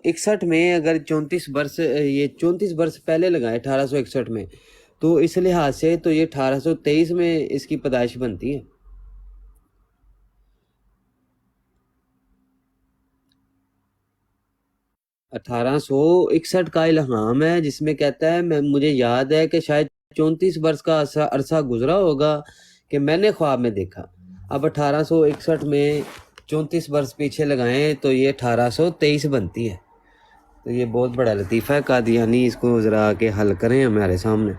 1861 में अगर 34 वर्ष ये 34 वर्ष पहले लगाए 1861 में, तो इस लिहाज से तो ये 1823 में इसकी पैदाइश बनती है। अठारह सौ इकसठ का इल्हाम है, जिसमें कहता है मुझे याद है कि शायद 34 वर्ष का अरसा गुजरा होगा कि मैंने ख्वाब में देखा। अब 1861 में 34 वर्ष पीछे लगाएं तो ये 1823 बनती है। तो ये बहुत बड़ा लतीफ़ा है कादियानी, इसको ज़रा आके हल करें हमारे सामने।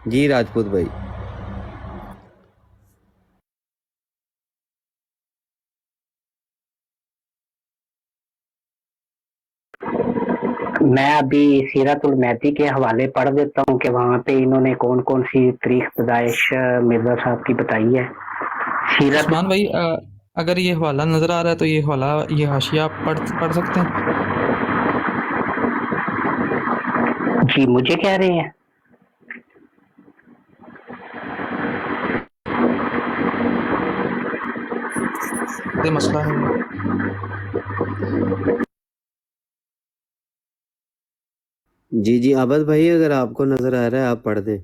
जी राजपूत भाई। मैं अभी सीरतुल महदी के हवाले पढ़ देता हूँ कि वहाँ पे इन्होंने कौन कौन सी तारीख पैदाइश मिर्जा साहब की बताई है। सीरत उस्मान भाई, अगर ये हवाला नज़र आ रहा है तो ये हवाला, ये हाशिया आप पढ़ सकते हैं। जी मुझे कह रहे हैं। ये मसला है। जी जी आबद भाई, अगर आपको नजर आ रहा है आप पढ़ दें।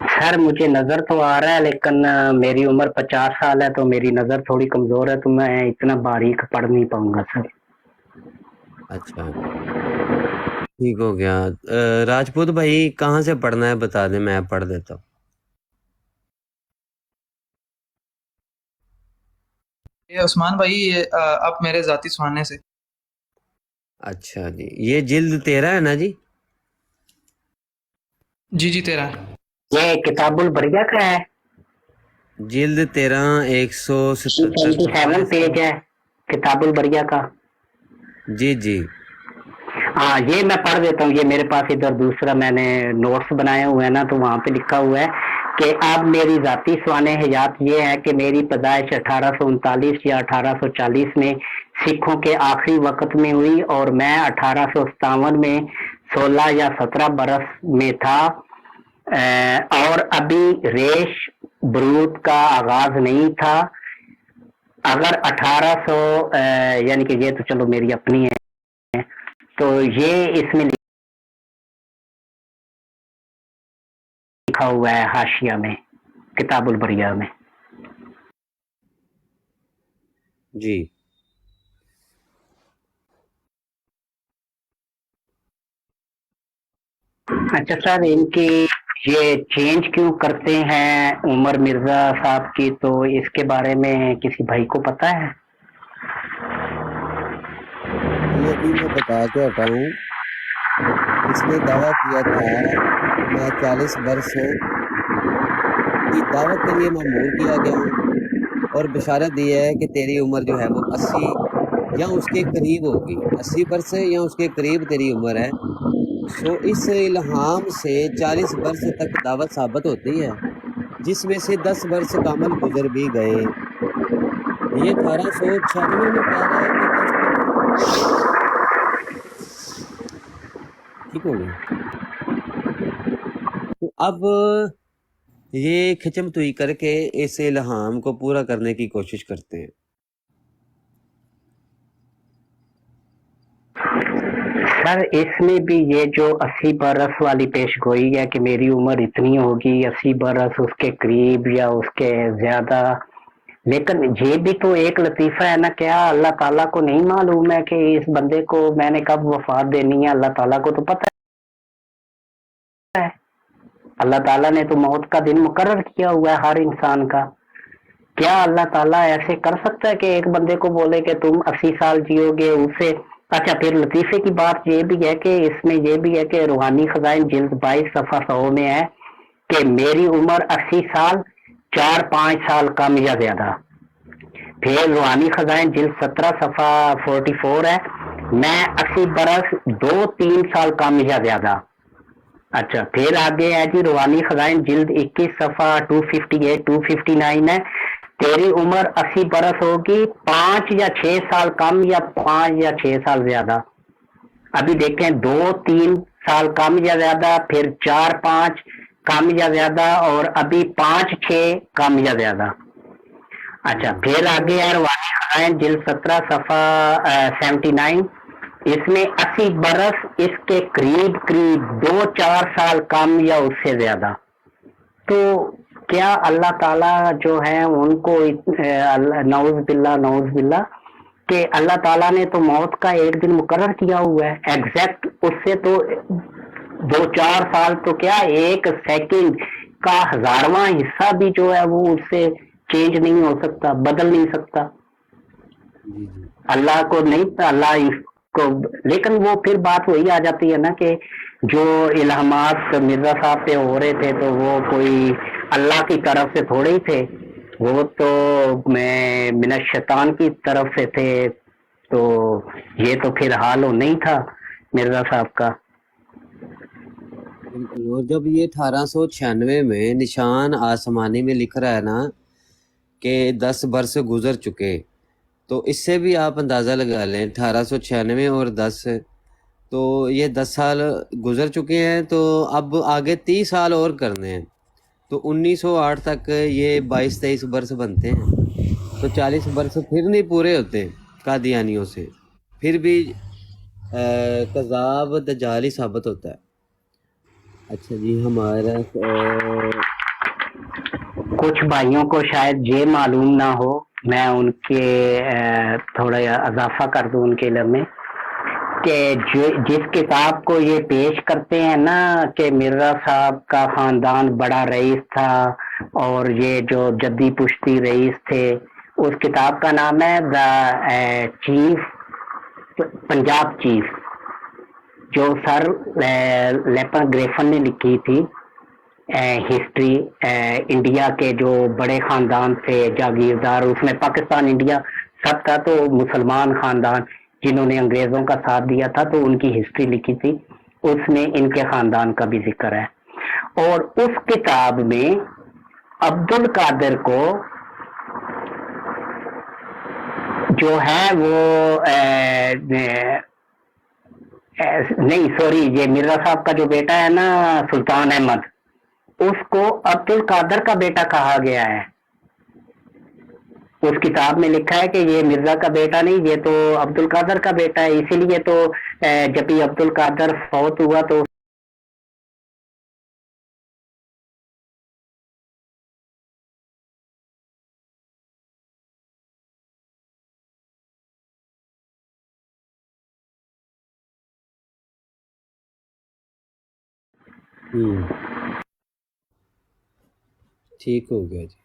सर मुझे नजर तो आ रहा है, लेकिन मेरी उम्र 50 साल है तो मेरी नजर थोड़ी कमजोर है, तो मैं इतना बारीक पढ़ नहीं पाऊंगा सर। अच्छा ठीक हो गया। राजपूत भाई कहाँ से पढ़ना है बता दें, मैं पढ़ देता हूँ। ये उस्मान भाई, ये आप मेरे ज़ाती सुहाने से। अच्छा जी, ये जिल्द 13 है ना जी? जी जी 13। ये किताबुल बरिया का है। जिल्द 13 177 27 पेज है किताबुल बरिया का। जी जी हाँ ये मैं पढ़ देता हूँ। ये मेरे पास इधर दूसरा मैंने नोट्स बनाए हुए हैं ना, तो वहाँ पे लिखा हुआ है कि अब मेरी जाती स्वाने हयात ये है कि मेरी पैदाइश 1839 या 1840 में सिखों के आखिरी वक्त में हुई, और मैं 1857 में 16 या 17 बरस में था, और अभी रेश बरूद का आगाज नहीं था। अगर 1800 यानी कि ये तो चलो मेरी अपनी है, तो ये इसमें लिखा हुआ है हाशिया में किताबुल बरिया में। जी अच्छा सर, इनकी ये चेंज क्यों करते हैं उमर मिर्जा साहब की, तो इसके बारे में किसी भाई को पता है? ये अभी मैं बता के हटा हूँ। इसने दावा किया था कि मैं 40 वर्ष की दावत के लिए मामूर किया गया हूँ, और बशारत दी है कि तेरी उम्र जो है वो 80 या उसके करीब होगी। 80 वर्ष या उसके करीब तेरी उम्र है। सो इस इल्हाम से 40 वर्ष तक दावत साबित होती है, जिसमें से 10 वर्ष कामल गुजर भी गए। ये 1896 में कह रहा है कि 10 ठीक हो गया। तो अब ये खिचमतुई करके इस इल्हाम को पूरा करने की कोशिश करते हैं। सर इसमें भी ये जो 80 बरस वाली पेश गोई है कि मेरी उम्र इतनी होगी, 80 बरस उसके करीब या उसके ज्यादा, लेकिन ये भी तो एक लतीफा है ना। क्या अल्लाह ताला को नहीं मालूम है कि इस बंदे को मैंने कब वफात देनी है? अल्लाह ताला को तो पता है। अल्लाह ताला ने तो मौत का दिन मुकर्रर किया हुआ है हर इंसान का। क्या अल्लाह ताला ऐसे कर सकता है कि एक बंदे को बोले कि तुम 80 साल जियोगे उससे? अच्छा, फिर लतीफे की बात ये भी है कि इसमें ये भी है कि रूहानी खजाइन जिल्द 22 सफा 100 में है कि मेरी उम्र 80 साल 4-5 साल कम या ज्यादा। फिर रूहानी खजाइन जिल्द 17 सफा 44 है, मैं 80 बरस 2-3 साल कम या ज्यादा। अच्छा, फिर आगे है जी रूहानी खजाइन जिल्द 21 सफा 258 259 है, तेरी उम्र 80 बरस होगी 5 या 6 साल कम या 5 या 6 साल ज्यादा। अभी देखें 2-3 साल कम या ज्यादा, फिर 4-5 कम या ज्यादा, और अभी 5-6 कम या ज्यादा। अच्छा, फिर आगे यार वाणी खजान जिल्द 17 सफा 79, इसमें 80 बरस इसके करीब करीब 2-4 साल कम या उससे ज्यादा। तो क्या अल्लाह ताला जो है उनको नौज बिल्ला कि अल्लाह ताला ने तो मौत का एक दिन मुकर्रर किया हुआ है एग्जैक्ट, उससे तो 2-4 साल तो क्या, एक सेकंड का 1000वां हिस्सा भी जो है वो उससे चेंज नहीं हो सकता, बदल नहीं सकता। जी जी अल्लाह को नहीं, अल्लाह इसको, लेकिन वो फिर बात वही आ जाती है ना कि जो इल्हामात मिर्जा साहब पे हो रहे थे तो वो कोई अल्लाह की तरफ से थोड़े ही थे, वो तो मैं मिनश शैतान की तरफ से थे। तो ये तो फिर हाल हो नहीं था मिर्जा साहब का। बिल्कुल। और जब ये 1896 में निशान आसमानी में लिख रहा है ना कि 10 बरस गुजर चुके, तो इससे भी आप अंदाज़ा लगा लें 1896 और 10, तो ये 10 साल गुजर चुके हैं, तो अब आगे 30 साल और करने हैं, तो 1908 तक ये 22-23 बरस बनते हैं, तो 40 बरस फिर नहीं पूरे होते कादियानियों से, फिर भी कज़ाब दज्जाल ही साबित होता है। अच्छा जी, हमारा कुछ भाइयों को शायद ये मालूम ना हो, मैं उनके थोड़ा इजाफा कर दूं उनके इल्म में कि जिस किताब को ये पेश करते हैं ना कि मिर्जा साहब का खानदान बड़ा रईस था और ये जो जद्दी पुश्ती रईस थे, उस किताब का नाम है द चीफ, पंजाब चीफ, जो सर लेपर ग्रेफन ने लिखी थी, हिस्ट्री इंडिया के जो बड़े खानदान थे जागीरदार, उसमें पाकिस्तान इंडिया सब था, तो मुसलमान खानदान जिन्होंने अंग्रेजों का साथ दिया था, तो उनकी हिस्ट्री लिखी थी, उसमें इनके खानदान का भी जिक्र है। और उस किताब में अब्दुल कादिर को जो है वो नहीं सॉरी, ये मिर्जा साहब का जो बेटा है ना सुल्तान अहमद, उसको अब्दुल कादर का बेटा कहा गया है। उस किताब में लिखा है कि ये मिर्जा का बेटा नहीं, ये तो अब्दुल कादर का बेटा है, इसीलिए तो जब भी अब्दुल कादर फौत हुआ तो ठीक हो गया जी।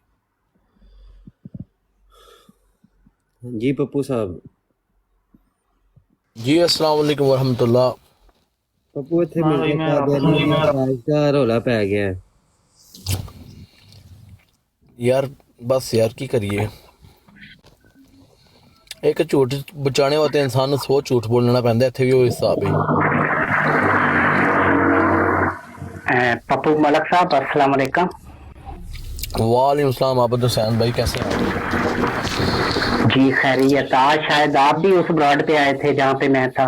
जी पप्पू साहब, जी अस्सलाम वालेकुम वरहमतुल्लाह। पप्पू इत्थे मिर्जा कादियानी दी तलाश दा रौला पै गया है। यार बस यार की करिए, एक झूठ बचाने वास्ते इंसान ਨੂੰ 100 झूठ बोलना पैंदा, इत्थे भी वो हिसाब है। पप्पू मलक साहब अस्सलाम वालेकुम। वालेकुम सलाम आबद हुसैन भाई, कैसे हैं? जी खैरियत। आज शायद आप भी उस ब्रॉड पे आए थे जहाँ पे मैं था।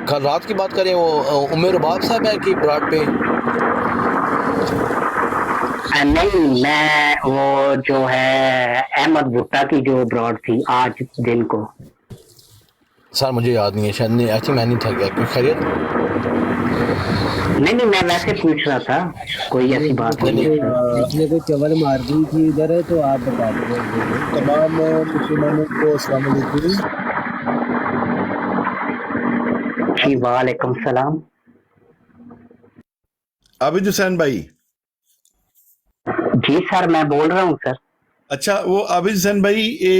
कल रात की बात करें, वो उमर बाब साहब है कि ब्रॉड पे? नहीं, मैं वो जो है अहमद भुट्टा की जो ब्रॉड थी आज दिन को। सर मुझे याद नहीं है, शायद नहीं, ऐसी मैं नहीं था क्या, कोई खैरियत? नहीं, मैं वैसे पूछ रहा था, कोई ऐसी बात नहीं है। इसने कोई चवल मार दी थी इधर, तो आप बता दो। तमाम मुसलमानों को अस्सलाम वालेकुम। जी वालेकुम सलाम। आबिद हुसैन भाई। जी सर, मैं बोल रहा हूँ सर। अच्छा, वो आबिद हुसैन भाई, ये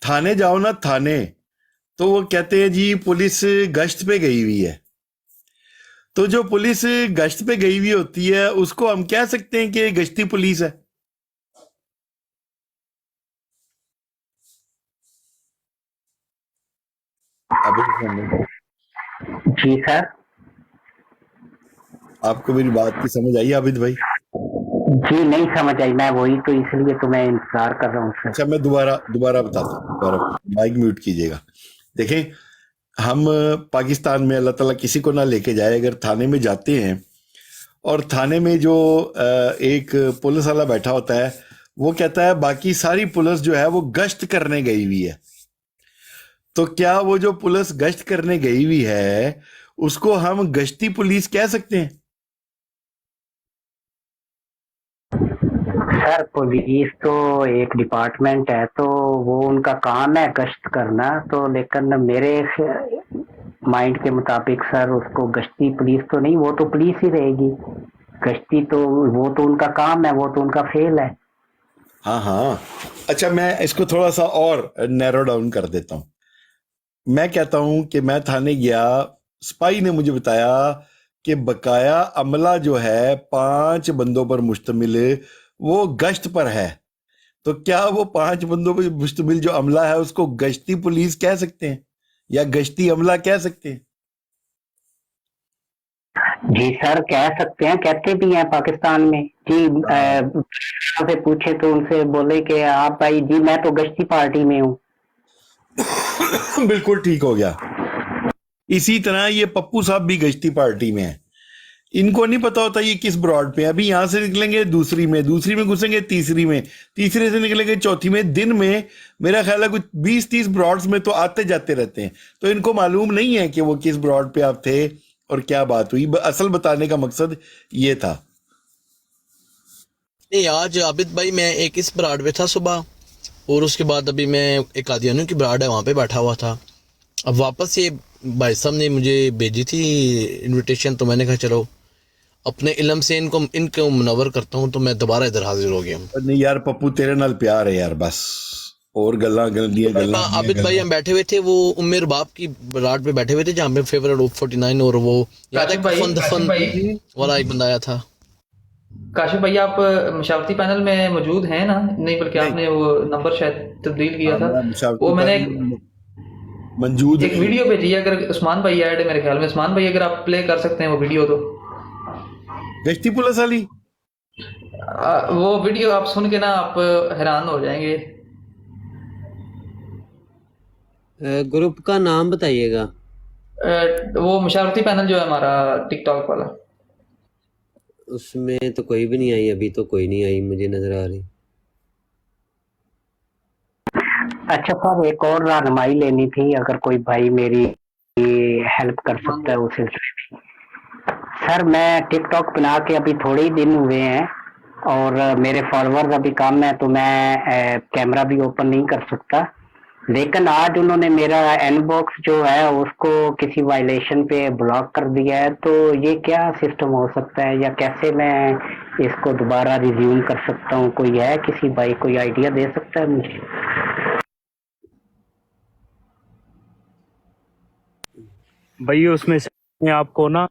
थाने जाओ ना, थाने, तो वो कहते हैं जी पुलिस गश्त पे गई हुई है। तो जो पुलिस गश्त पे गई हुई होती है उसको हम कह सकते हैं कि ये गश्ती पुलिस है? आबिद हुसैन भाई, जी सर। आपको मेरी बात की समझ आई आबिद भाई? जी नहीं समझ आई, मैं वही तो इसलिए तो मैं इंतजार कर रहा हूँ सर। अच्छा, मैं दोबारा बताता हूँ, दोबारा माइक म्यूट कीजिएगा। देखें, हम पाकिस्तान में अल्लाह ताला किसी को ना लेके जाए, अगर थाने में जाते हैं और थाने में जो एक पुलिस वाला बैठा होता है, वो कहता है बाकी सारी पुलिस जो है वो गश्त करने गई हुई है। तो क्या वो जो पुलिस गश्त करने गई हुई है उसको हम गश्ती पुलिस कह सकते हैं? सर पुलिस तो एक डिपार्टमेंट है, तो वो उनका काम है गश्त करना, तो लेकिन मेरे माइंड के मुताबिक सर उसको गश्ती पुलिस तो नहीं, वो तो पुलिस ही रहेगी। गश्ती तो वो तो उनका काम है, वो तो उनका फेल है। हाँ हाँ, अच्छा मैं इसको थोड़ा सा और नैरो डाउन कर देता हूँ। मैं कहता हूं कि मैं थाने गया, सिपाही ने मुझे बताया कि बकाया अमला जो है 5 बंदों पर मुश्तमिल वो गश्त पर है। तो क्या वो 5 बंदों पर मुश्तमिल जो अमला है उसको गश्ती पुलिस कह सकते हैं या गश्ती अमला कह सकते हैं? जी सर कह सकते हैं, कहते भी हैं पाकिस्तान में जी। से पूछे तो उनसे बोले कि आप भाई जी मैं तो गश्ती पार्टी में हूँ। बिल्कुल ठीक हो गया। इसी तरह ये पप्पू साहब भी गश्ती पार्टी में है। इनको नहीं पता होता ये किस ब्रॉड पे है। अभी यहां से निकलेंगे दूसरी में घुसेंगे तीसरी में, तीसरे से निकलेंगे चौथी में। दिन में मेरा ख्याल है कुछ 20-30 ब्रॉड्स में तो आते जाते रहते हैं। तो इनको मालूम नहीं है कि वो किस ब्रॉड पे आप थे और क्या बात हुई। असल बताने का मकसद ये था। नहीं, आज आबिद भाई मैं एक इस ब्राड पे था सुबह, और उसके बाद अभी मैं एक कादियानियों की ब्राड है वहाँ पे बैठा हुआ था। अब वापस ये भाई साहब ने मुझे भेजी थी इनविटेशन, तो मैंने कहा चलो अपने इल्म से इनको मुनव्वर करता हूँ, तो मैं दोबारा इधर हाजिर हो गया हूँ। नहीं यार पप्पू तेरे नाल प्यार है यार, बस और गल्ला आबिद भाई हम बैठे हुए थे वो उम्मेर बाप की ब्राड पे बैठे हुए थे जहाँ पे फेवरेट ऑफ 49 और वो याद है कफन दफन वाला एक बंदा आया था। काशिफ भाई आप मशावरती पैनल में मौजूद हैं ना? नहीं बल्कि आपने वो नंबर शायद तब्दील किया था। वो मैंने मंजूद एक वीडियो भेजी है, अगर उस्मान भाई ऐड है मेरे ख्याल में। उस्मान भाई अगर आप प्ले कर सकते हैं वो वीडियो, तो गश्ती पुलिस वाली वो वीडियो आप सुन के ना आप हैरान हो जाएंगे। ग्रुप का नाम बताइएगा। वो मशावरती पैनल जो है हमारा टिकटॉक वाला, उसमें तो कोई भी नहीं आई, अभी तो कोई नहीं आई मुझे नजर आ रही। अच्छा सर एक और रहनुमाई लेनी थी, अगर कोई भाई मेरी हेल्प कर सकता है उस सिलसिले में। सर मैं टिकटॉक बना के अभी थोड़े ही दिन हुए हैं और मेरे फॉलोअर्स अभी कम है, तो मैं कैमरा भी ओपन नहीं कर सकता। लेकिन आज उन्होंने मेरा इनबॉक्स जो है उसको किसी वायलेशन पे ब्लॉक कर दिया है, तो ये क्या सिस्टम हो सकता है या कैसे मैं इसको दोबारा रिज्यूम कर सकता हूँ? कोई है किसी भाई कोई आइडिया दे सकता है मुझे? भाई उसमें से आपको ना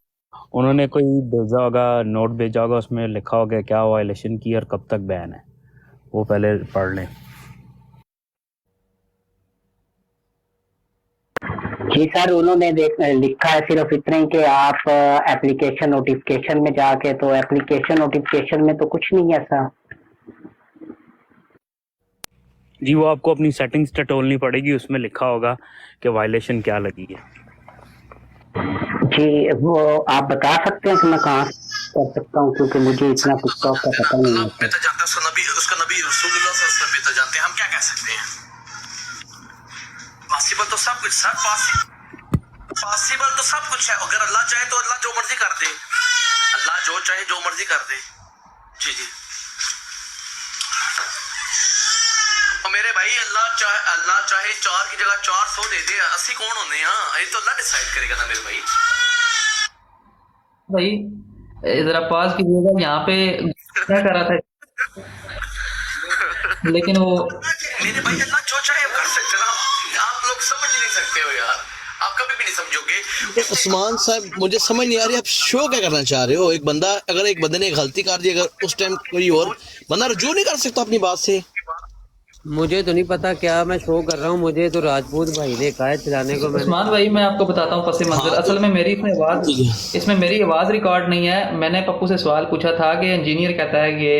उन्होंने कोई भेजा होगा, नोट भेजा होगा, उसमें लिखा होगा क्या वायलेशन की और कब तक बैन है, वो पहले पढ़ लें। जी सर उन्होंने लिखा है सिर्फ इतना ही कि आप एप्लीकेशन नोटिफिकेशन में जाके, तो एप्लीकेशन नोटिफिकेशन में तो कुछ नहीं है ऐसा। जी वो आपको अपनी सेटिंग्स टटोलनी पड़ेगी, उसमें लिखा होगा कि वायलेशन क्या लगी है। जी वो आप बता सकते हैं कि मैं कहाँ कर सकता हूँ, क्योंकि मुझे इतना टिकटॉक का पता नहीं है। बेटा जानते हैं उसका नबी रसूलुल्लाह सल्लल्लाहु अलैहि वसल्लम बेटा जानते हैं, हम क्या कह सकते हैं? पॉसिबल तो सब कुछ सर, पॉसिबल तो सब कुछ है। अगर अल्लाह चाहे तो अल्लाह जो मर्जी कर दे, अल्लाह जो चाहे जो मर्जी कर दे। जी जी और मेरे भाई अल्लाह चाहे 4 की जगह 400 दे दे, 80 कौन होने हैं? ये तो अल्लाह डिसाइड करेगा ना मेरे भाई। भाई जरा पास कीजिएगा, यहाँ पे क्या कर रहा था लेकिन वो मेरे भाई अल्लाह जो चाहे वो कर सकते ना, आप लोग समझ नहीं सकते हो यार, आप कभी भी नहीं समझोगे। उस्मान साहब मुझे समझ नहीं आ रही आप शो क्या करना चाह रहे हो? एक बंदा अगर एक बंदे ने गलती कर दी, अगर उस टाइम कोई और बंदा रजू नहीं कर सकता अपनी बात से। मुझे तो नहीं पता क्या मैं शो कर रहा हूँ, मुझे तो राजपूत भाई ने कहा है चलाने को। उस्मान भाई मैं आपको बताता हूँ पस मंजर। असल में मेरी इसमें मेरी आवाज़ रिकॉर्ड नहीं है। मैंने पप्पू से सवाल पूछा था कि इंजीनियर कहता है कि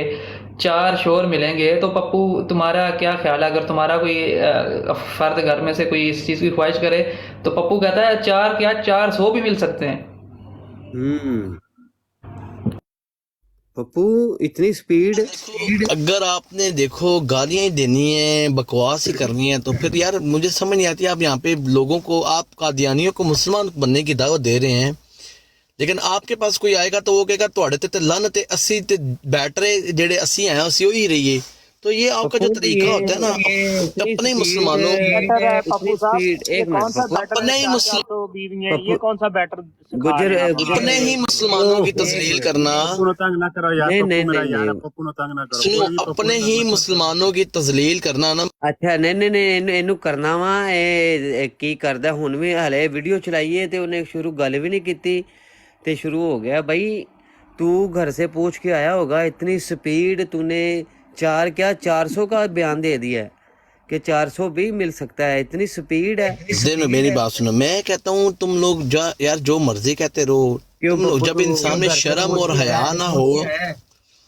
4 शोर मिलेंगे, तो पप्पू तुम्हारा क्या ख्याल है? अगर तुम्हारा कोई फर्द घर में से कोई इस चीज़ की ख्वाहिश करे, तो पप्पू कहता है 4 क्या 400 भी मिल सकते हैं। पप्पू इतनी स्पीड। अगर आपने देखो गालियां ही देनी है, बकवास ही करनी है, तो फिर यार मुझे समझ नहीं आती। आप यहाँ पे लोगों को, आप कादियानियों को मुसलमान बनने की दावत दे रहे हैं, लेकिन आपके पास कोई आएगा तो वो कहेगा ਤੁਹਾਡੇ ਤੇ ਲਾਨਤ है, 80 ਤੇ बैठ रहे जेड़े 80 हैं ਅਸੀਂ वही रहिए। तो ये आपका जो तरीका होता है ना, अपने ही मुसलमानों बेटर है पप्पू साहब, स्पीड। ये एक कौन मिनट सा पप्पू, बेटर अपने ही मुस्लिम तो बीवी है, पप्पू- ये कौन सा बेटर गुजर अपने ही मुसलमानों की तस्लील करना, पप्पू ने तंग ना करो यार, नहीं पप्पू नहीं मेरा नहीं यार है, नहीं। पप्पू ने तंग ना करो। सुनो, कोई भी पप्पू अपने ने ही तंग ना मुसलमानों की तजलील करना ना। ਅੱਛਾ ਨਹੀਂ ਨਹੀਂ ਨਹੀਂ ਇਹਨੂੰ ਕਰਨਾ ਵਾ। ਇਹ ਕੀ ਕਰਦਾ ਹੁਣ ਵੀ, ਹਲੇ ਵੀਡੀਓ ਚਲਾਈਏ ਤੇ ਉਹਨੇ ਸ਼ੁਰੂ ਗੱਲ ਵੀ ਨਹੀਂ ਕੀਤੀ ਤੇ शुरू हो गया। भाई तू घर से पूछ के आया होगा, इतनी स्पीड तूने 400 का बयान दे दिया है कि 400 भी मिल सकता है, इतनी स्पीड है। देखो मेरी बात सुनो, मैं कहता हूँ तुम लोग यार जो मर्जी कहते रहो, क्यों तुम लोग पप्पू, जब तू इंसान में घर से शर्म पूछ और के हया आया ना हो,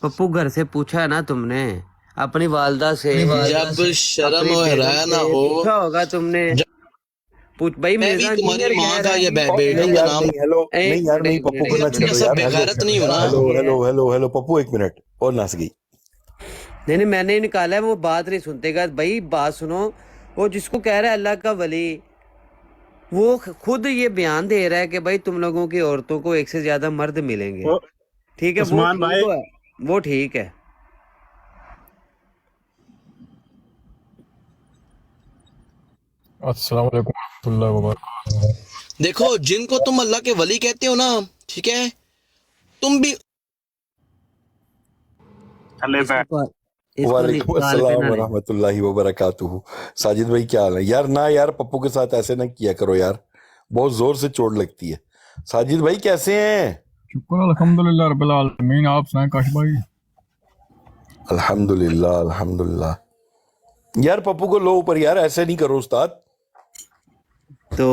पप्पू घर से पूछा है ना तुमने अपनी वालदा से, जब शर्म अपनी और बेगम हया ना से हो, पूछा होगा तुमने। पूछ भाई, मैं भी मिर्जा तुम्हारी इंजीनियर माँ कह का रहा या है। बेगम नहीं का यार, नाम, नहीं, हेलो, एक नहीं यार, नहीं मिनट, पप्पू एक को ना मिनट, तुम छेड़ो ऐसा यार। हेलो बेगैरत नहीं हो ना। Hello hello hello hello Pappu, एक मिनट और नाच गई। नहीं नहीं, मैंने ही निकाला है, वो बात नहीं सुनतेगा। भाई बात सुनो, वो जिसको कह रहा है अल्लाह का वली, वो खुद ये बयान दे रहा है कि भाई तुम लोगों की औरतों को एक से ज्यादा मर्द मिलेंगे। ओ, ठीक है, वो उस्मान ठीक भाई, है, वो ठीक है। अस्सलाम वालेकुम रहमतुल्लाहि व बरकातुहू। देखो जिनको तुम अल्लाह के वली कहते हो ना, ठीक है, तुम भी थले बैठ। इसको वालेकुम गाल पे अस्सलाम ना ले। वरहमतुल्लाहि वबरकातुहू। साजिद भाई क्या हाल है यार? ना यार, पप्पू के साथ ऐसे ना किया करो यार, बहुत जोर से चोट लगती है। साजिद भाई कैसे हैं? शुक्र अल्हम्दुलिल्लाह रब्बिल आलमीन। आप सुनाएं काश भाई। अल्हम्दुलिल्लाह अल्हम्दुलिल्लाह। यार पप्पू को लो ऊपर यार, ऐसे नहीं करो उस्ताद। तो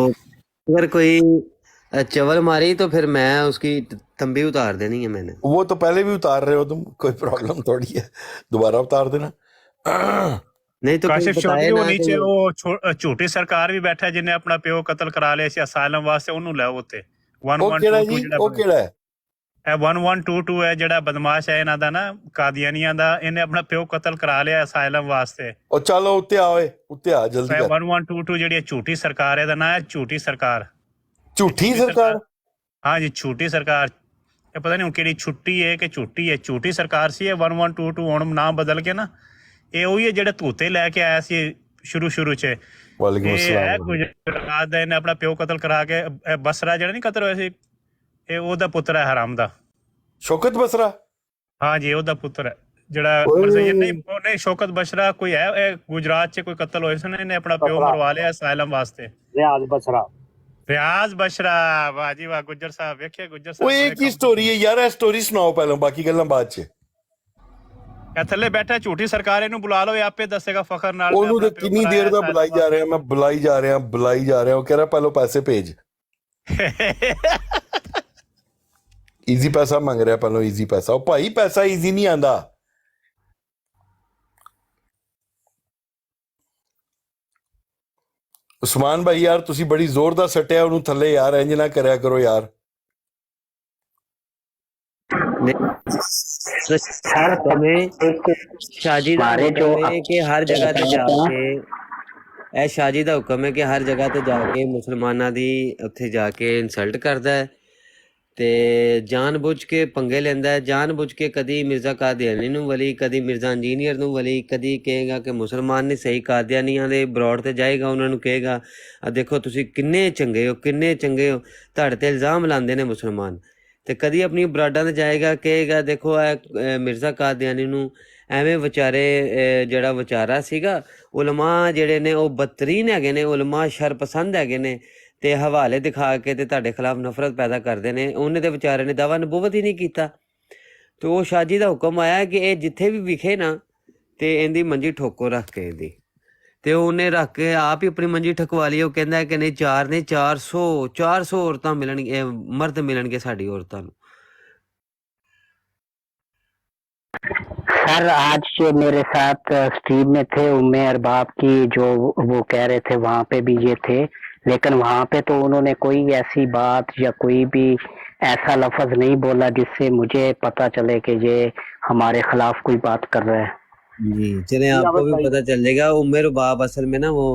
अगर कोई चवल मारी तो फिर मैं उसकी तंबी उतार देनी है मैंने। वो तो पहले भी उतार रहे हो तुम, कोई प्रॉब्लम थोड़ी है, दोबारा उतार देना। नहीं तो कोई काशिफ बताए चौधरी वो ना नीचे कि वो झूठी सरकार भी बैठा है जिन्हें अपना प्यो कत्ल करा लिया ਸੀ ਅਸਾਈਲਮ ਵਾਸਤੇ, ਉਹਨੂੰ ਲੈ ਉੱਤੇ ਉਹ ਕਿਹੜਾ 1122 ਜੀ? ਉਹ ਕਿਹੜਾ ਹੈ? ਇਹ 1122 ਹੈ ਜਿਹੜਾ ਬਦਮਾਸ਼ ਹੈ ਇਹਨਾਂ ਦਾ ਨਾ, ਕਾਦੀਆਨੀਆਂ ਦਾ। ਇਹਨੇ ਆਪਣਾ ਪਿਓ ਕਤਲ ਕਰਾ ਲਿਆ ਅਸਾਈਲਮ ਵਾਸਤੇ। ਉਹ ਚਲੋ ਉੱਤੇ ਆ, ਓਏ ਉੱਤੇ ਆ ਜਲਦੀ ਇਹ ਕਰ। 1122 ਜਿਹੜੀ ਇਹ ਝੂਠੀ ਸਰਕਾਰ ਹੈ, ਇਹਦਾ ਨਾਂ ਹੈ ਝੂਠੀ ਸਰਕਾਰ। ਝੂਠੀ ਸਰਕਾਰ? ਹਾਂ ਜੀ, ਝੂਠੀ ਸਰਕਾਰ। ਇਹ ਪਤਾ ਨਹੀਂ ਹੁਣ ਕਿਹੜੀ ਛੁੱਟੀ ਹੈ ਕਿ ਝੂਠੀ ਹੈ। ਝੂਠੀ ਸਰਕਾਰ ਸੀ ਇਹ 1122, ਹੁਣ ਨਾਮ ਬਦਲ ਕੇ ਨਾ ਇਹ ਉਹੀ ਹੈ ਜਿਹੜੇ ਧੂਤੇ ਲੈ ਕੇ ਆਇਆ ਸੀ ਸ਼ੁਰੂ ਚ। ਵਾਲੇਕੁਮ ਇਹ ਹੈ अस्सलाम। ਗੁਜਰਾਤ ਦਾ, ਇਹਨੇ ਆਪਣਾ ਪਿਓ ਕਤਲ ਕਰਾ ਕੇ। ਇਹ ਬਸਰਾ ਜਿਹੜਾ ਨਹੀਂ ਕਤਲ ਹੋਇਆ ਸੀ, ਇਹ ਉਹਦਾ ਪੁੱਤਰ ਹੈ ਹਰਾਮ ਦਾ। शौकत बसरा? ਹਾਂ ਜੀ, ਉਹਦਾ ਪੁੱਤਰ ਹੈ ਜਿਹੜਾ ਓਏ। ਮਰਜ਼ੀ ਨਹੀਂ, ਉਹ ਨਹੀਂ ਸ਼ੌਕਤ ਬਸ਼ਰਾ ਕੋਈ ਹੈ। ਇਹ ਗੁਜਰਾਤ 'ਚ ਕੋਈ ਕਤਲ ਹੋਇਆ ਸੀ ਨਾ, ਇਹਨੇ ਆਪਣਾ ਪਿਓ ਮਰਵਾ ਲਿਆ ਅਸਾਈਲਮ ਵਾਸਤੇ। रियाज बसरा। ਰਿਆਜ਼ ਬਸ਼ਰਾ, ਵਾਹ ਜੀ ਵਾਹ। ਗੁੱਜਰ ਸਾਹਿਬ ਵੇਖਿਆ, ਗੁੱਜਰ ਸਾਹਿਬ ਓਏ ਇਹ ਕੀ ਸਟੋਰੀ ਹੈ ਯਾਰ? ਇਹ ਸਟੋਰੀ ਸੁਣਾਓ ਪਹਿਲਾਂ, ਬਾਕੀ ਗੱਲਾਂ ਬਾਅਦ ਚ। ਇਹ ਥੱਲੇ ਬੈਠਾ ਝੂਠੀ ਸਰਕਾਰ, ਇਹਨੂੰ ਬੁਲਾ ਲਓ, ਇਹ ਆਪੇ ਦੱਸੇਗਾ ਫਖਰ ਨਾਲ। ਉਹਨੂੰ ਤਾਂ ਕਿੰਨੀ ਦੇਰ ਦਾ ਬੁਲਾਈ ਜਾ ਰਿਹਾ ਮੈਂ, ਬੁਲਾਈ ਜਾ ਰਿਹਾ ਉਹ ਕਹਿ ਰਿਹਾ ਪਹਿਲਾਂ ਪੈਸੇ ਭੇਜ। ਈਜ਼ੀ ਪੈਸਾ ਮੰਗ ਰਿਹਾ ਪਹਿਲਾਂ, ਈਜ਼ੀ ਪੈਸਾ। ਉਹ ਭਾਈ ਪੈਸਾ ਈਜ਼ੀ ਨਹੀਂ ਆਂਦਾ। ਉਸਮਾਨ ਭਾਈ ਯਾਰ ਤੁਸੀਂ ਬੜੀ ਜ਼ੋਰ ਦਾ ਸੱਟਿਆ ਉਹਨੂੰ ਥੱਲੇ ਯਾਰ, ਇੰਜ ਨਾ ਕਰਿਆ ਕਰੋ ਯਾਰ। सर तुम्हें शाजी दा हमारे जो हुक्म है कि हर जगह ते जाके, ਇਹ ਸ਼ਾਜੀ ਦਾ ਹੁਕਮ ਹੈ ਕਿ ਹਰ ਜਗ੍ਹਾ ਤੇ ਜਾ ਕੇ ਮੁਸਲਮਾਨਾਂ ਦੀ ਉੱਥੇ ਜਾ ਕੇ ਇਨਸਲਟ ਕਰਦਾ ਹੈ ਤੇ ਜਾਣਬੁੱਝ ਕੇ ਪੰਗੇ ਲੈਂਦਾ ਹੈ। ਜਾਣਬੁੱਝ ਕੇ ਕਦੀ ਮਿਰਜ਼ਾ ਕਾਦੀਆਨੀ ਨੂੰ ਵਲੀ, ਕਦੀ ਮਿਰਜ਼ਾ ਇੰਜੀਨੀਅਰ ਨੂੰ ਵਲੀ, ਕਦੀ ਕਹੇਗਾ ਕਿ ਮੁਸਲਮਾਨ ਨੇ ਸਹੀ, ਕਾਦੀਆਨੀਆਂ ਦੇ ਬਰੋਡ ਤੇ ਜਾਏਗਾ, ਉਹਨਾਂ ਨੂੰ ਕਹੇਗਾ ਆ ਦੇਖੋ ਤੁਸੀਂ ਕਿੰਨੇ ਚੰਗੇ ਹੋ, ਕਿੰਨੇ ਚੰਗੇ ਹੋ, ਤੁਹਾਡੇ ਤੇ ਇਲਜ਼ਾਮ ਲਾਉਂਦੇ ਨੇ ਮੁਸਲਮਾਨ। ਤੇ ਕਦੀ ਆਪਣੀ ਬਰਾਡਾਂ ਤੇ ਜਾਏਗਾ, ਕਹੇਗਾ ਦੇਖੋ ਇਹ ਮਿਰਜ਼ਾ ਕਾਦੀਆਨੀ ਨੂੰ ਐਵੇਂ ਵਿਚਾਰੇ ਜਿਹੜਾ ਵਿਚਾਰਾ ਸੀਗਾ, ਉਲਮਾ ਜਿਹੜੇ ਨੇ ਉਹ ਬਦਤਰੀਨ ਹੈਗੇ ਨੇ, ਉਲਮਾ ਸ਼ਰਪਸੰਦ ਹੈਗੇ ਨੇ ਤੇ ਹਵਾਲੇ ਦਿਖਾ ਕੇ ਤੇ ਤੁਹਾਡੇ ਖਿਲਾਫ ਨਫ਼ਰਤ ਪੈਦਾ ਕਰਦੇ ਨੇ। ਉਹਨੇ ਤੇ ਵਿਚਾਰੇ ਨੇ ਦਾਵਾ ਨਬੂਵਤ ਹੀ ਨਹੀਂ ਕੀਤਾ। ਤੇ ਉਹ ਸ਼ਾਜੀ ਦਾ ਹੁਕਮ ਆਇਆ ਕਿ ਇਹ ਜਿੱਥੇ ਵੀ ਵਿਖੇ ਨਾ ਤੇ ਇਹਦੀ ਮੰਜੀ ਠੋਕੋ ਰੱਖ ਕੇ ਇਹਦੀ। ਤੇ ਉਹਨੇ ਰੱਖ ਕੇ ਆਪ ਹੀ ਆਪਣੀ ਮੰਜੀ ਠਕਵਾ ਲਈ। ਉਹ ਕਹਿੰਦਾ ਕਿ ਨਹੀਂ 4 ਨਹੀਂ 400 ਔਰਤਾਂ ਮਿਲਣਗੇ, ਮਰਦ ਮਿਲਣਗੇ ਸਾਡੀ ਔਰਤਾਂ ਨੂੰ। सर आज जो मेरे साथ स्ट्रीम में थे उम्मे अरबाब की, जो वो कह रहे थे वहाँ पे भी ये थे, लेकिन वहाँ पे तो उन्होंने कोई ऐसी बात या कोई भी ऐसा लफ्ज नहीं बोला जिससे मुझे पता चले कि ये हमारे खिलाफ कोई बात कर रहा है। जी चले, आपको भी पता चल जाएगा। उमर बाप असल में ना वो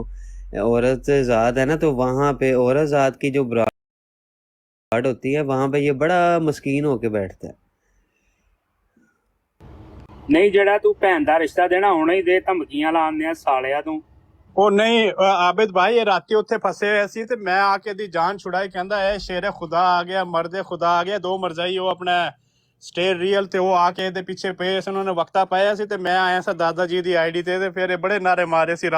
औरत ज़ात है ना, तो वहाँ पे औरत ज़ात की जो ब्राड होती है वहाँ पे ये बड़ा मस्कीन होके बैठता है। नहीं जड़ा तू भैन दा रिश्ता देना होना ही दे, धमकियां लाने सालिया तू। ਉਹ ਨਹੀਂ ਆਬਿਦ ਭਾਈ ਇਹ ਰਾਤੀ ਉੱਥੇ ਫਸੇ ਹੋਏ ਸੀ ਤੇ ਮੈਂ ਆ ਕੇ ਦੀ ਜਾਨ ਛੁਡਾਈ, ਕਹਿੰਦਾ ਇਹ ਸ਼ੇਰੇ ਖੁਦਾ ਆ ਗਿਆ, ਮਰਦੇ ਖੁਦਾ ਆ ਗਿਆ। ਦੋ ਮਰਜ਼ਾਈ ਉਹ ਆਪਣਾ ਸਟੇਰ ਰੀਅਲ ਤੇ ਉਹ ਆ ਕੇ ਇਹਦੇ ਪਿੱਛੇ ਪਏ ਸੀ, ਉਹਨਾਂ ਨੇ ਵਕਤਾ ਪਾਇਆ ਸੀ ਤੇ ਮੈਂ ਆਇਆ ਸਾਂ ਦਾਦਾ ਜੀ ਦੀ ਆਈਡੀ ਤੇ ਫਿਰ ਇਹ ਬੜੇ ਨਾਰੇ ਮਾਰੇ ਸੀ।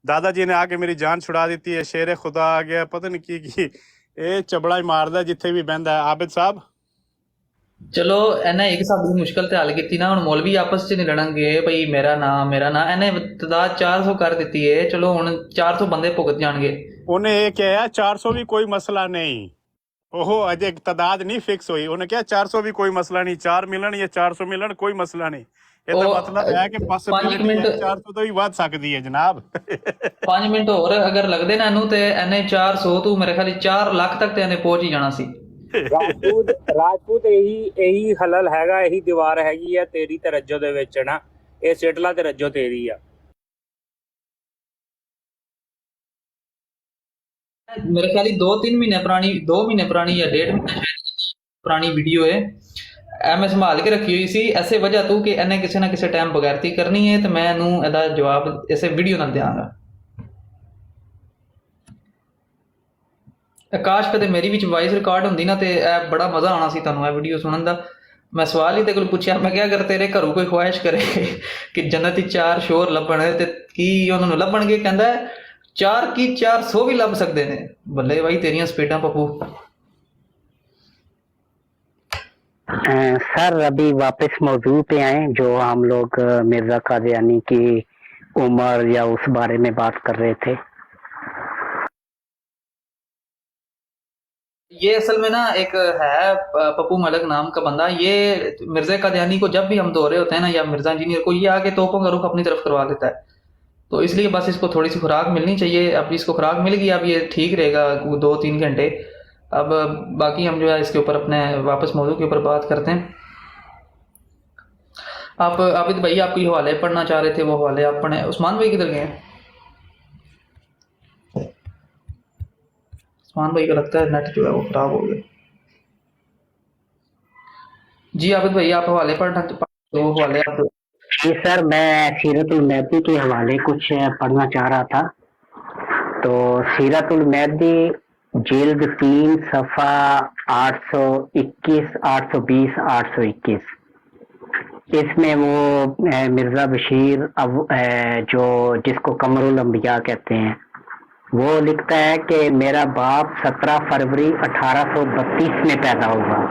ਦਾਦਾ ਜੀ ਨੇ ਆ ਕੇ ਮੇਰੀ ਜਾਨ ਛੁਡਾ ਦਿੱਤੀ, ਇਹ ਸ਼ੇਰੇ ਖੁਦਾ ਆ ਗਿਆ, ਪਤਾ ਨਹੀਂ ਕੀ ਇਹ ਚਬੜਾ ਹੀ ਮਾਰਦਾ ਜਿੱਥੇ ਵੀ ਬਹਿੰਦਾ। ਆਬਿਦ ਸਾਹਿਬ ਚਲੋ ਇਹਨੇ ਇੱਕ ਹਿਸਾਬ ਦੀ ਮੁਸ਼ਕਲ ਤੇ ਹੱਲ ਕੀਤੀ ਨਾ। ਹੁਣ ਮੌਲਵੀ ਆਪਸ ਚ ਨਹੀਂ ਲੜਨਗੇ ਭਈ ਮੇਰਾ ਨਾਂ ਇਹਨੇ ਤਦਾਦ 400 ਕਰ ਦਿੱਤੀ ਏ। ਚਲੋ ਹੁਣ 400 ਬੰਦੇ ਭੁਗਤ ਜਾਣਗੇ। ਉਹਨੇ ਇਹ ਕਿਹਾ 400 ਵੀ ਕੋਈ ਮਸਲਾ ਨਹੀਂ, ਉਹ ਅਜੇ ਤਦਾਦ ਨਹੀਂ ਫਿਕਸ ਹੋਈ। ਉਹਨੇ ਕਿਹਾ 400 ਵੀ ਕੋਈ ਮਸਲਾ ਨਹੀਂ, 4 ਮਿਲਣ ਜਾਂ 400 ਮਿਲਣ ਕੋਈ ਮਸਲਾ ਨਹੀਂ। ਇਹਦਾ ਮਤਲਬ ਹੈ ਕਿ ਪੋਸਿਬਿਲਿਟੀ 400 ਤੋਂ ਵੀ ਵੱਧ ਸਕਦੀ ਹੈ ਜਨਾਬ। 5 ਮਿੰਟ ਹੋਰ ਅਗਰ ਲੱਗਦੇ ਨਾ ਇਹਨੂੰ ਤੇ ਇਹਨੇ 400 ਤੋਂ ਮੇਰੇ ਖਿਆਲ 4 ਲੱਖ ਤੱਕ ਤੇ ਇਹਨੇ ਪਹੁੰਚ ਹੀ ਜਾਣਾ ਸੀ। ਰਾਜਪੂਤ ਇਹੀ ਹਲਲ ਹੈਗਾ, ਇਹੀ ਦੀਵਾਰ ਹੈਗੀ ਆ ਤੇਰੀ ਤੇ ਰੱਜੋ ਦੇ ਵਿੱਚ ਨਾ। ਇਹ ਸਿਟਲਾ ਤੇ ਰੱਜੋ ਤੇਰੀ ਆ। मेरे ख्याल 2-3 महीने पुरानी, 2 महीने पुरानी या 1.5 महीने पुरानी वीडियो है। मैं संभाल के रखी हुई सी ऐसे वजह तू कि इन्हें किसी ना किसी टाइम बगैरती करनी है तो मैं इनू एदा जवाब ऐसे वीडियो नाल देंगा। काश कदे मेरी विच वॉइस रिकॉर्ड होंदी ना तो बड़ा मज़ा आना सी तुहानू वीडियो सुनन दा। मैं सवाल ही तेरे को पूछा, मैं क्या अगर तेरे घरों कोई ख्वाहिश करे कि जन्नत 4 शोर लभण ते की उन्होंने लभणगे? कहंदा 4 की 400 भी लभ सकते हैं। बल्ले भाई तेरियां स्पीडां पप्पू। सर अभी वापस मौजू पे आए जो हम लोग मिर्जा कादियानी की उम्र या उस बारे में बात कर रहे थे। ये असल में ना एक है पप्पू मलक नाम का बंदा, ये मिर्जा कादियानी को जब भी हम दौरे होते हैं ना या मिर्जा इंजीनियर को, ये आके तोपों का रुख अपनी तरफ करवा देता है। तो इसलिए बस इसको थोड़ी सी खुराक मिलनी चाहिए। अब इसको खुराक मिल गई, अब ये ठीक रहेगा 2-3 घंटे। अब बाकी हम जो है इसके ऊपर अपने वापस मौजू के ऊपर बात करते हैं। आप आबिद भाई आप कोई हवाले पढ़ना चाह रहे थे, वो हवाले आप पढ़े। उस्मान भाई किधर गए? उस्मान भाई को लगता है नेट जो है वो खराब हो गया। जी आबिद भाई आप हवाले पढ़ना तो हवाले आप। जी सर, मैं सीरतुल महदी के हवाले कुछ पढ़ना चाह रहा था। तो सीरतुल महदी जिल्द 3 सफ़ा 821, 820, 821, इसमें वो मिर्ज़ा बशीर जो जिसको कमरुल अंबिया कहते हैं, वो लिखता है कि मेरा बाप 17 फरवरी 1832 में पैदा हुआ।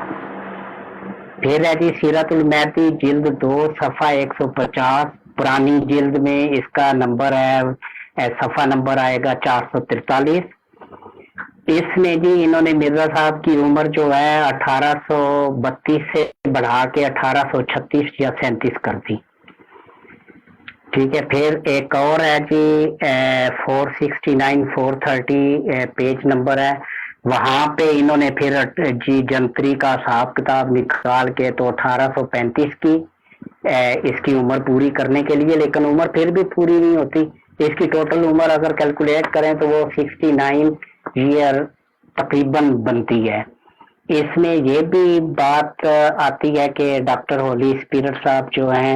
फिर है जी सीरतुल महदी जिल्द 2 सफ़ा 150, पुरानी जिल्द में इसका नंबर है, सफ़ा नंबर आएगा 443। इसमें जी इन्होंने मिर्जा साहब की उम्र जो है 1832 से बढ़ा के 1836 या 37 कर दी। ठीक है। फिर एक और है जी 469 430 पेज नंबर है, वहां पे इन्होंने फिर जी जंतरी का हिसाब किताब निकाल के तो 1835 की इसकी उम्र पूरी करने के लिए, लेकिन उम्र फिर भी पूरी नहीं होती। इसकी टोटल उम्र अगर कैलकुलेट करें तो वो 69 ईयर तकरीबन बनती है। इसमें ये भी बात आती है कि डॉक्टर होली स्पिरिट साहब जो हैं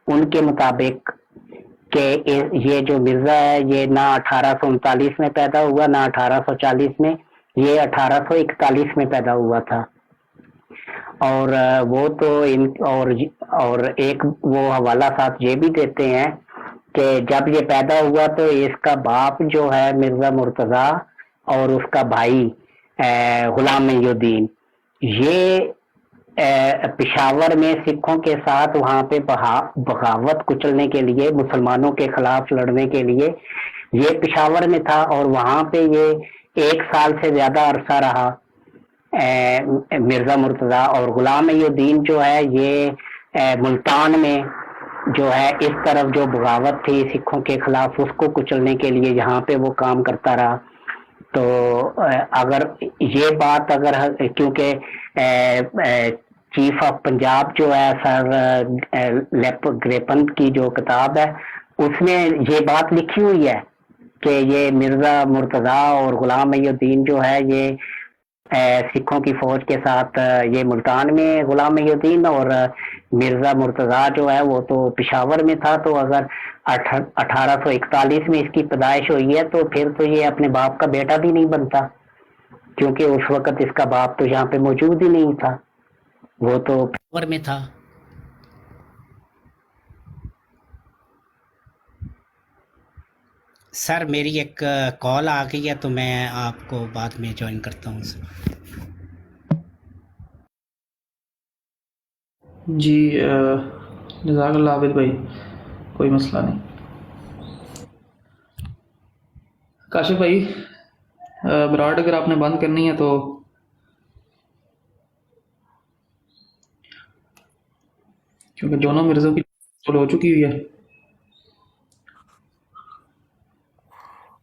उनके मुताबिक कि ये जो मिर्जा है ये ना 1839 में पैदा हुआ ना 1840 में, ये 1841 में पैदा हुआ था। और वो तो इन और एक वो हवाला साथ ये भी देते हैं कि जब ये पैदा हुआ तो इसका बाप जो है मिर्जा मुर्तजा और उसका भाई गुलाम मोइनुद्दीन, ये पेशावर में सिखों के साथ वहां पे बगावत कुचलने के लिए, मुसलमानों के खिलाफ लड़ने के लिए ये पेशावर में था। और वहां पे ये 1 साल से ज्यादा अरसा रहा मिर्जा मुर्तजा। और गुलाम मोइनुद्दीन जो है ये मुल्तान में जो है इस तरफ जो बगावत थी सिखों के खिलाफ उसको कुचलने के लिए यहाँ पे वो काम करता रहा। तो अगर ये बात अगर क्योंकि चीफ ऑफ पंजाब जो है सर लेप ग्रेपन की जो किताब है उसमें ये बात लिखी हुई है कि ये मिर्जा मुर्तजा और गुलाम मोहिउद्दीन जो है ये सिखों की फौज के साथ ये मुल्तान में गुलाम मोहिउद्दीन और मिर्जा मुर्तजा जो है वो तो पिशावर में था। तो अगर 1841 में इसकी पैदाइश हुई है तो फिर तो ये अपने बाप का बेटा भी नहीं बनता, क्योंकि उस वक्त इसका बाप तो यहाँ पे मौजूद ही नहीं था, वो तो पिशावर में था। सर मेरी एक कॉल आ गई है तो मैं आपको बाद में ज्वाइन करता हूँ सर। जी जज़ाकल्लाह आबिद भाई, कोई मसला नहीं। काशिफ भाई ब्रॉड अगर आपने बंद करनी है तो क्योंकि दोनों मिर्ज़ों की सुलह हो चुकी हुई है।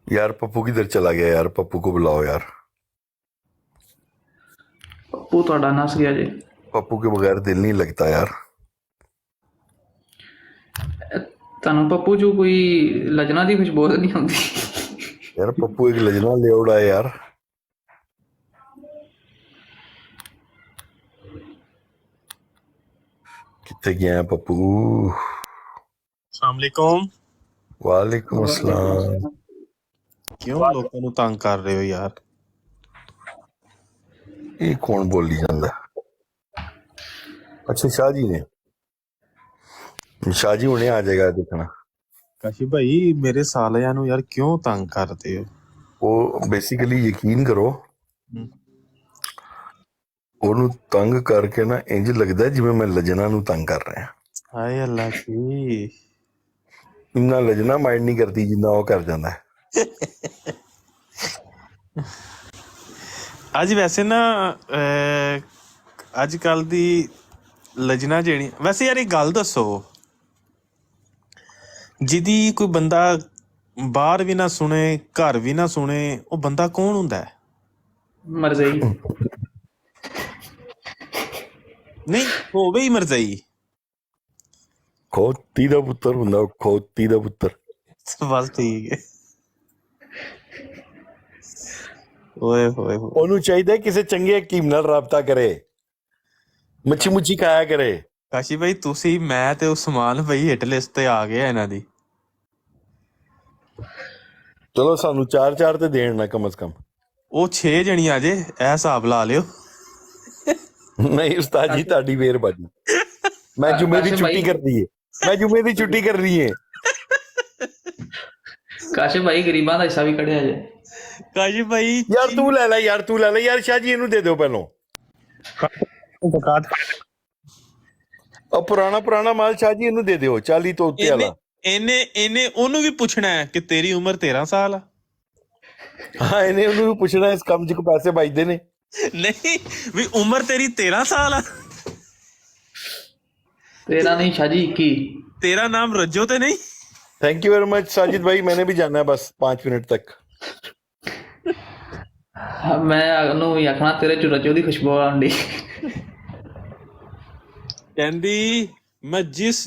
यार पप्पू किधर चला गया यार? पप्पू को बुलाओ यार। पप्पू तो नस गया जी। पप्पू के बगैर दिल नहीं लगता यार। तनु पप्पू जो कोई लजना दी खुशबू नहीं होती यार पप्पू एक लजना ले उड़ा है यार। कितने गया है पप्पू? अस्सलाम वालेकुम। वालेकुम अस्सलाम। क्यों लोगों ਨੂੰ ਤੰਗ ਕਰ ਰਹੇ ਹੋ ਯਾਰ? ये कौन बोली जाता? अच्छा शाह जी ने, शाह जी उन्हें आ जाएगा देखना। ਕਾਸ਼ੀ ਭਾਈ ਮੇਰੇ ਸਾਲਿਆਂ ਨੂੰ ਯਾਰ ਕਿਉਂ ਤੰਗ ਕਰਦੇ ਹੋ? ਉਹ ਬੇਸਿਕਲੀ ਯਕੀਨ ਕਰੋ ਉਹਨੂੰ ਤੰਗ ਕਰਕੇ ਨਾ ਇੰਜ ਲੱਗਦਾ ਜਿਵੇਂ ਮੈਂ ਲਜਣਾ ਨੂੰ ਤੰਗ ਕਰ ਰਿਹਾ। ਹਾਏ ਅੱਲਾ ਕੀ ਇੰਨਾ ਲਜਣਾ ਮਾਈਂਡ ਨਹੀਂ ਕਰਦੀ ਜਿੰਨਾ ਉਹ ਕਰ ਜਾਂਦਾ ਹੈ। ਅੱਜ ਵੈਸੇ ਨਾ ਅੱਜ ਕੱਲ ਦੀ ਲਜਣਾ ਜਿਹੜੀ ਵੈਸੇ ਯਾਰ ਇੱਕ ਗੱਲ ਦੱਸੋ, ਜਿਹਦੀ ਕੋਈ ਬੰਦਾ ਬਾਹਰ ਵੀ ਨਾ ਸੁਣੇ ਘਰ ਵੀ ਨਾ ਸੁਣੇ ਉਹ ਬੰਦਾ ਕੌਣ ਹੁੰਦਾ ਹੈ? ਮਰਜ਼ਈ ਨਹੀਂ ਹੋਵੇ ਹੀ ਮਰਜ਼ਈ। ਖੋਤੀ ਦਾ ਪੁੱਤਰ ਹੁੰਦਾ ਉਹ, ਖੋਤੀ ਦਾ ਪੁੱਤਰ। ਬਸ ਠੀਕ ਹੈ। ਓਏ ਹੋਏ ਹੋਏ ਉਹਨੂੰ ਚਾਹੀਦਾ ਕਿਸੇ ਚੰਗੇ ਹਕੀਮ ਨਾਲ ਰਾਬਤਾ ਕਰੇ, ਮੱਛੀ ਮੁੱਛੀ ਖਾਇਆ ਕਰੇ। ਕਾਸ਼ੀ ਭਾਈ ਤੁਸੀਂ ਮੈਂ ਤੇ ਉਸਮਾਨ ਭਾਈ ਹਿੱਟ ਲਿਸਟ ਤੇ ਆ ਗਏ ਇਹਨਾਂ ਦੀ। ਚਲੋ ਸਾਨੂੰ 4-4 ਤੇ ਦੇਣ ਨਾ ਕਮ ਸੇ ਕਮ। ਉਹ 6 ਜਣੀਆਂ ਜੇ ਇਹ ਹਿਸਾਬ ਲਾ ਲਿਓ। ਨਹੀਂ ਉਸਤਾਦ ਜੀ ਤੁਹਾਡੀ ਮਿਹਰਬਾਨੀ। ਮੈਂ ਜੁਮੇ ਦੀ ਛੁੱਟੀ ਕਰਨੀ ਹੈ, ਮੈਂ ਜੁਮੇ ਦੀ ਛੁੱਟੀ ਕਰਨੀ ਹੈ। ਕਾਸ਼ਿਫ ਭਾਈ ਗਰੀਬਾਂ ਦਾ ਹਿੱਸਾ ਵੀ ਕੱਢਿਆ ਜੇ। ਕਾਸ਼ੀ ਭਾਈ ਯਾਰ ਤੂੰ ਲੈ ਲੈ ਯਾਰ, ਤੂੰ ਲੈ ਲੈ ਯਾਰ। ਸ਼ਾਹ ਜੀ ਇਹਨੂੰ ਦੇ ਦਿਓ ਪਹਿਲੋਂ। ਉਹ ਪੁਰਾਣਾ ਮਾਲ ਸ਼ਾਹ ਜੀ ਇਹਨੂੰ ਦੇ ਦਿਓ 40 ਤੋਂ ਉੱਤੇ ਵਾਲਾ। ਇਹਨੇ ਉਹਨੂੰ ਵੀ ਪੁੱਛਣਾ ਹੈ ਕਿ ਤੇਰੀ ਉਮਰ 13 ਸਾਲ ਆ। ਹਾਂ ਇਹਨੇ ਉਹਨੂੰ ਵੀ ਪੁੱਛਣਾ ਇਸ ਕੰਮ 'ਚ ਕੋ ਪੈਸੇ ਬਚਦੇ ਨੇ। ਨਹੀਂ ਵੀ ਉਮਰ ਤੇਰੀ 13 ਸਾਲ ਆ। तेरा नहीं शाह जी की। तेरा नाम रज्जो ते नहीं? Thank you very much Sajid भाई, मैंने भी जानना है बस 5 मिनट तक। मैं अनु भी आखना तेरे च रज्जो दी खुशबू आंदी। कहंदी मैं जिस